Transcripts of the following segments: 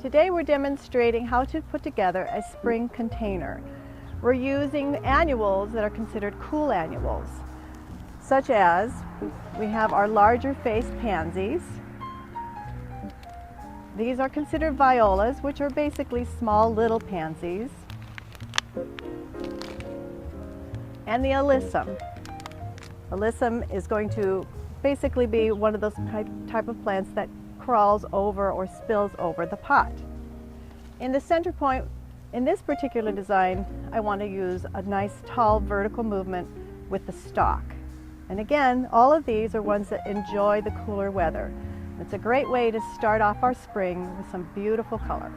Today we're demonstrating how to put together a spring container. We're using annuals that are considered cool annuals, such as we have our larger face pansies. These are considered violas, which are basically small little pansies. And the alyssum. Alyssum is going to basically be one of those type of plants that crawls over or spills over the pot. In the center point, in this particular design, I want to use a nice tall vertical movement with the stalk. And again, all of these are ones that enjoy the cooler weather. It's a great way to start off our spring with some beautiful color.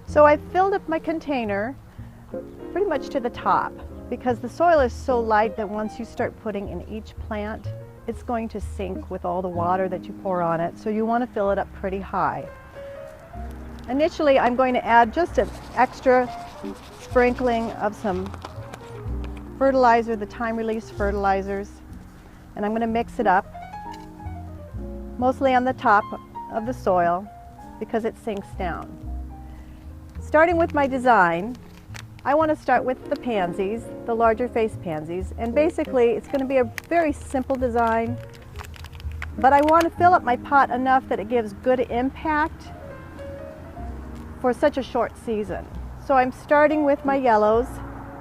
So I filled up my container pretty much to the top because the soil is so light that once you start putting in each plant, it's going to sink with all the water that you pour on it, so you want to fill it up pretty high. Initially, I'm going to add just an extra sprinkling of some fertilizer, the time-release fertilizers, and I'm going to mix it up, mostly on the top of the soil because it sinks down. Starting with my design, I want to start with the pansies, the larger face pansies, and basically it's going to be a very simple design, but I want to fill up my pot enough that it gives good impact for such a short season. So I'm starting with my yellows,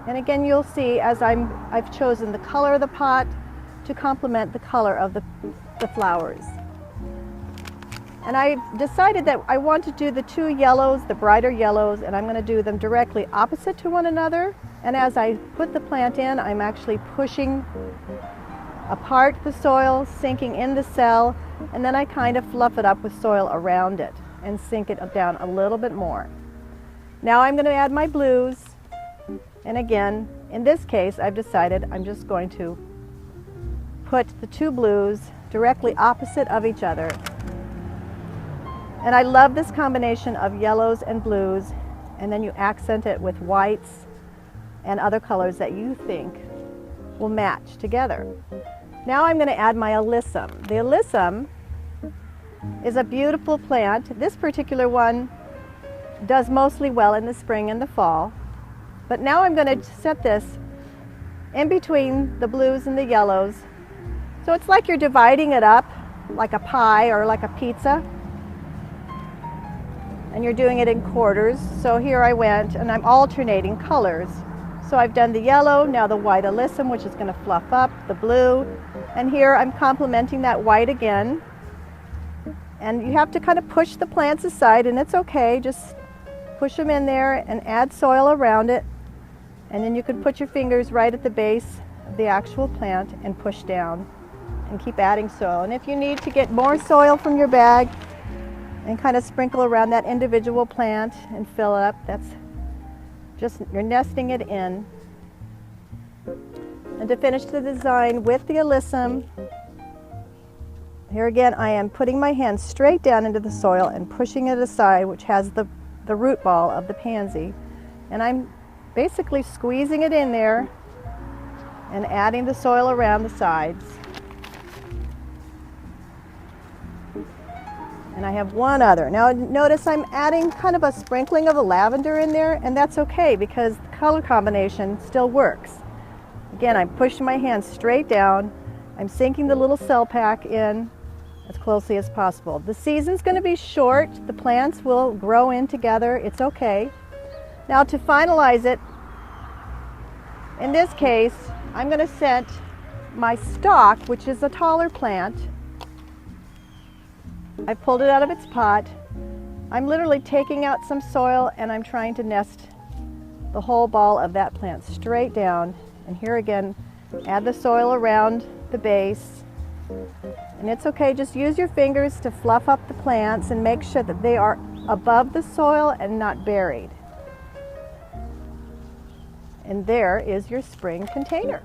and again you'll see as I've chosen the color of the pot to complement the color of the flowers. And I decided that I want to do the two yellows, the brighter yellows, and I'm going to do them directly opposite to one another. And as I put the plant in, I'm actually pushing apart the soil, sinking in the cell, and then I kind of fluff it up with soil around it and sink it down a little bit more. Now I'm going to add my blues. And again, in this case, I've decided I'm just going to put the two blues directly opposite of each other. And I love this combination of yellows and blues, and then you accent it with whites and other colors that you think will match together. Now I'm going to add my alyssum. The alyssum is a beautiful plant. This particular one does mostly well in the spring and the fall, but now I'm going to set this in between the blues and the yellows. So it's like you're dividing it up like a pie or like a pizza. And you're doing it in quarters. So here I went and I'm alternating colors. So I've done the yellow, now the white alyssum, which is going to fluff up, the blue, and here I'm complementing that white again. And you have to kind of push the plants aside, and it's okay, just push them in there and add soil around it, and then you can put your fingers right at the base of the actual plant and push down and keep adding soil. And if you need to get more soil from your bag, and kind of sprinkle around that individual plant and fill it up. That's just, you're nesting it in. And to finish the design with the alyssum, here again I am putting my hand straight down into the soil and pushing it aside, which has the root ball of the pansy. And I'm basically squeezing it in there and adding the soil around the sides. And I have one other. Now notice I'm adding kind of a sprinkling of a lavender in there, and that's okay because the color combination still works. Again, I'm pushing my hand straight down. I'm sinking the little cell pack in as closely as possible. The season's going to be short. The plants will grow in together. It's okay. Now to finalize it, in this case, I'm going to set my stalk, which is a taller plant. I pulled it out of its pot. I'm literally taking out some soil and I'm trying to nest the whole ball of that plant straight down. And here again, add the soil around the base. And it's okay, just use your fingers to fluff up the plants and make sure that they are above the soil and not buried. And there is your spring container.